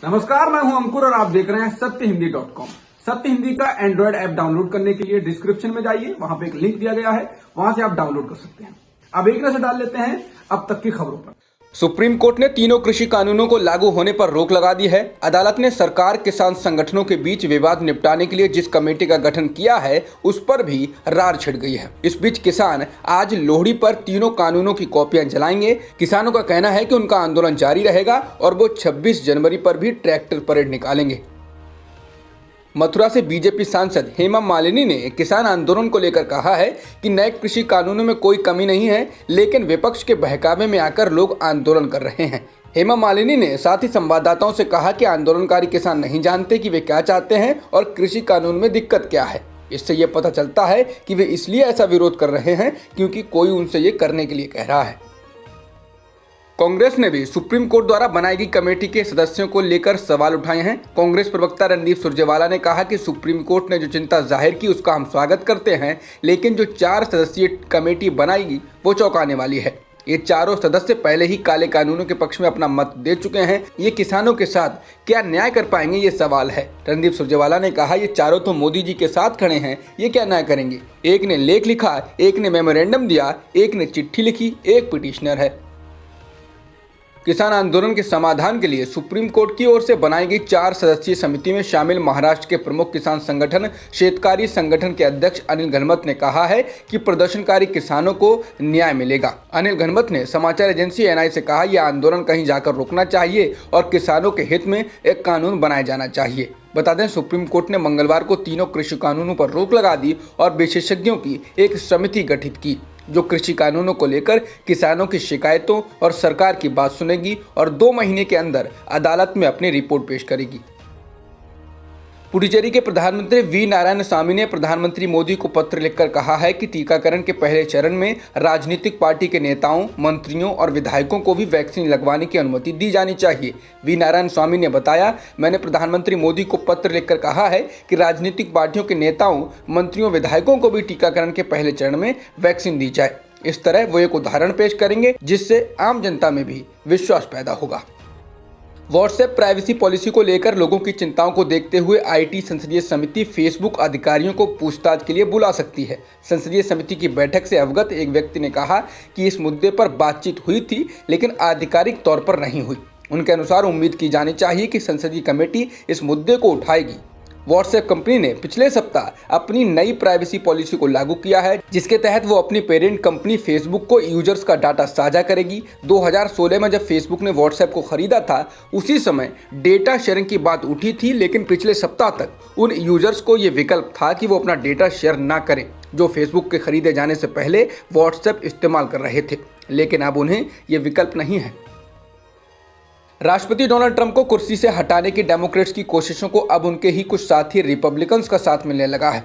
नमस्कार, मैं हूं अंकुर और आप देख रहे हैं सत्यहिंदी.com। सत्य हिंदी का एंड्रॉइड ऐप डाउनलोड करने के लिए डिस्क्रिप्शन में जाइए, वहां पे एक लिंक दिया गया है, वहां से आप डाउनलोड कर सकते हैं। अब एक नजर डाल लेते हैं अब तक की खबरों पर। सुप्रीम कोर्ट ने तीनों कृषि कानूनों को लागू होने पर रोक लगा दी है। अदालत ने सरकार किसान संगठनों के बीच विवाद निपटाने के लिए जिस कमेटी का गठन किया है उस पर भी रार छिड़ गई है। इस बीच किसान आज लोहड़ी पर तीनों कानूनों की कॉपियां जलाएंगे। किसानों का कहना है कि उनका आंदोलन जारी रहेगा और वो 26 जनवरी पर भी ट्रैक्टर परेड निकालेंगे। मथुरा से बीजेपी सांसद हेमा मालिनी ने किसान आंदोलन को लेकर कहा है कि नए कृषि कानूनों में कोई कमी नहीं है, लेकिन विपक्ष के बहकावे में आकर लोग आंदोलन कर रहे हैं। हेमा मालिनी ने साथ ही संवाददाताओं से कहा कि आंदोलनकारी किसान नहीं जानते कि वे क्या चाहते हैं और कृषि कानून में दिक्कत क्या है। इससे ये पता चलता है कि वे इसलिए ऐसा विरोध कर रहे हैं क्योंकि कोई उनसे ये करने के लिए कह रहा है। कांग्रेस ने भी सुप्रीम कोर्ट द्वारा बनाई गई कमेटी के सदस्यों को लेकर सवाल उठाए हैं। कांग्रेस प्रवक्ता रणदीप सुरजेवाला ने कहा कि सुप्रीम कोर्ट ने जो चिंता जाहिर की उसका हम स्वागत करते हैं, लेकिन जो 4 सदस्यीय कमेटी बनाएगी वो चौंकाने वाली है। ये चारों सदस्य पहले ही काले कानूनों के पक्ष में अपना मत दे चुके हैं। ये किसानों के साथ क्या न्याय कर पाएंगे, ये सवाल है। रणदीप सुरजेवाला ने कहा ये चारों तो मोदी जी के साथ खड़े हैं, ये क्या न्याय करेंगे। एक ने लेख लिखा, एक ने मेमोरेंडम दिया, एक ने चिट्ठी लिखी, एक पिटिशनर है। किसान आंदोलन के समाधान के लिए सुप्रीम कोर्ट की ओर से बनाई गई 4 सदस्यीय समिति में शामिल महाराष्ट्र के प्रमुख किसान संगठन शेतकारी संगठन के अध्यक्ष अनिल घनवत ने कहा है कि प्रदर्शनकारी किसानों को न्याय मिलेगा। अनिल घनवत ने समाचार एजेंसी एनआई से कहा यह आंदोलन कहीं जाकर रुकना चाहिए और किसानों के हित में एक कानून बनाया जाना चाहिए। बता दें, सुप्रीम कोर्ट ने मंगलवार को तीनों कृषि कानूनों पर रोक लगा दी और विशेषज्ञों की एक समिति गठित की जो कृषि कानूनों को लेकर किसानों की शिकायतों और सरकार की बात सुनेगी और 2 महीने के अंदर अदालत में अपनी रिपोर्ट पेश करेगी। पुडुचेरी के प्रधानमंत्री वी नारायण स्वामी ने प्रधानमंत्री मोदी को पत्र लिखकर कहा है कि टीकाकरण के पहले चरण में राजनीतिक पार्टी के नेताओं, मंत्रियों और विधायकों को भी वैक्सीन लगवाने की अनुमति दी जानी चाहिए। वी नारायण स्वामी ने बताया, मैंने प्रधानमंत्री मोदी को पत्र लिखकर कहा है कि राजनीतिक पार्टियों के नेताओं, मंत्रियों, विधायकों को भी टीकाकरण के पहले चरण में वैक्सीन दी जाए। इस तरह वो एक उदाहरण पेश करेंगे जिससे आम जनता में भी विश्वास पैदा होगा। व्हाट्सएप प्राइवेसी पॉलिसी को लेकर लोगों की चिंताओं को देखते हुए आईटी संसदीय समिति फेसबुक अधिकारियों को पूछताछ के लिए बुला सकती है। संसदीय समिति की बैठक से अवगत एक व्यक्ति ने कहा कि इस मुद्दे पर बातचीत हुई थी, लेकिन आधिकारिक तौर पर नहीं हुई। उनके अनुसार उम्मीद की जानी चाहिए कि संसदीय कमेटी इस मुद्दे को उठाएगी। व्हाट्सएप कंपनी ने पिछले सप्ताह अपनी नई प्राइवेसी पॉलिसी को लागू किया है, जिसके तहत वो अपनी पेरेंट कंपनी फेसबुक को यूजर्स का डाटा साझा करेगी। 2016 में जब फेसबुक ने व्हाट्सएप को खरीदा था, उसी समय डेटा शेयरिंग की बात उठी थी, लेकिन पिछले सप्ताह तक उन यूजर्स को ये विकल्प था कि वो अपना डेटा शेयर ना करें जो फेसबुक के खरीदे जाने से पहले व्हाट्सएप इस्तेमाल कर रहे थे, लेकिन अब उन्हें ये विकल्प नहीं है। राष्ट्रपति डोनाल्ड ट्रंप को कुर्सी से हटाने की डेमोक्रेट्स की कोशिशों को अब उनके ही कुछ साथी रिपब्लिकन्स का साथ मिलने लगा है।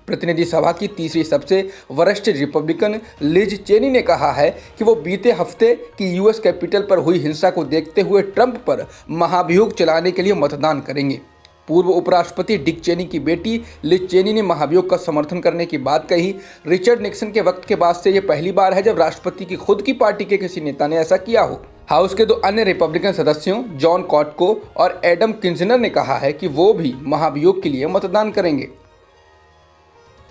प्रतिनिधि सभा की तीसरी सबसे वरिष्ठ रिपब्लिकन लिज चेनी ने कहा है कि वो बीते हफ्ते की यूएस कैपिटल पर हुई हिंसा को देखते हुए ट्रंप पर महाभियोग चलाने के लिए मतदान करेंगे। पूर्व उपराष्ट्रपति डिक चेनी की बेटी लिज चेनी ने महाभियोग का समर्थन करने की बात कही। रिचर्ड निक्सन के वक्त के बाद से यह पहली बार है जब राष्ट्रपति की खुद की पार्टी के किसी नेता ने ऐसा किया हो। हाउस के 2 अन्य रिपब्लिकन सदस्यों जॉन कॉटको और एडम किंजनर ने कहा है कि वो भी महाभियोग के लिए मतदान करेंगे।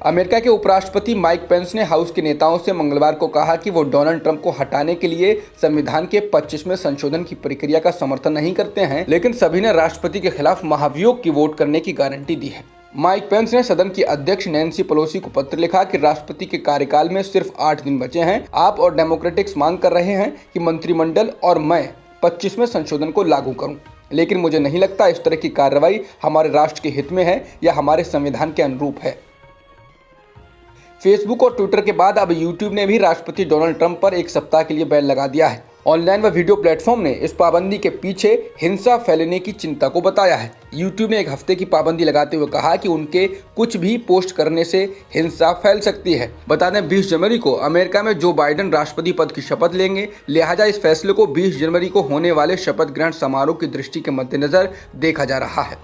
अमेरिका के उपराष्ट्रपति माइक पेंस ने हाउस के नेताओं से मंगलवार को कहा कि वो डोनाल्ड ट्रंप को हटाने के लिए संविधान के 25वें संशोधन की प्रक्रिया का समर्थन नहीं करते हैं, लेकिन सभी ने राष्ट्रपति के खिलाफ महाभियोग की वोट करने की गारंटी दी है। माइक पेंस ने सदन की अध्यक्ष नैन्सी पेलोसी को पत्र लिखा कि राष्ट्रपति के कार्यकाल में सिर्फ 8 दिन बचे हैं। आप और डेमोक्रेटिक्स मांग कर रहे हैं कि मंत्रिमंडल और मैं 25वें संशोधन को लागू करूं, लेकिन मुझे नहीं लगता इस तरह की कार्रवाई हमारे राष्ट्र के हित में है या हमारे संविधान के अनुरूप है। फेसबुक और ट्विटर के बाद अब यूट्यूब ने भी राष्ट्रपति डोनाल्ड ट्रंप पर 1 सप्ताह के लिए बैन लगा दिया है। ऑनलाइन व वीडियो प्लेटफॉर्म ने इस पाबंदी के पीछे हिंसा फैलने की चिंता को बताया है। यूट्यूब ने 1 हफ्ते की पाबंदी लगाते हुए कहा कि उनके कुछ भी पोस्ट करने से हिंसा फैल सकती है। बता दें, 20 जनवरी को अमेरिका में जो बाइडेन राष्ट्रपति पद की शपथ लेंगे, लिहाजा इस फैसले को 20 जनवरी को होने वाले शपथ ग्रहण समारोह की दृष्टि के मद्देनजर देखा जा रहा है।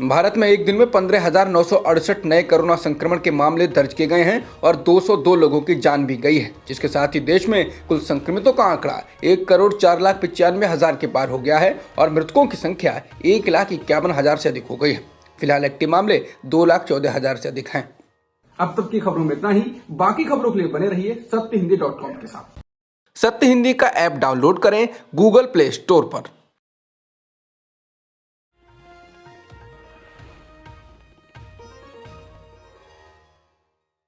भारत में एक दिन में 15,968 नए कोरोना संक्रमण के मामले दर्ज किए गए हैं और 202 लोगों की जान भी गई है, जिसके साथ ही देश में कुल संक्रमितों का आंकड़ा 1,04,95,000 के पार हो गया है और मृतकों की संख्या 1,51,000 से अधिक हो गई है। फिलहाल एक्टिव मामले 2,14,000 से अधिक हैं। अब तक की खबरों में इतना ही। बाकी खबरों के लिए बने रहिए सत्यहिंदी.com के साथ। सत्य हिंदी का ऐप डाउनलोड करें गूगल प्ले स्टोर पर।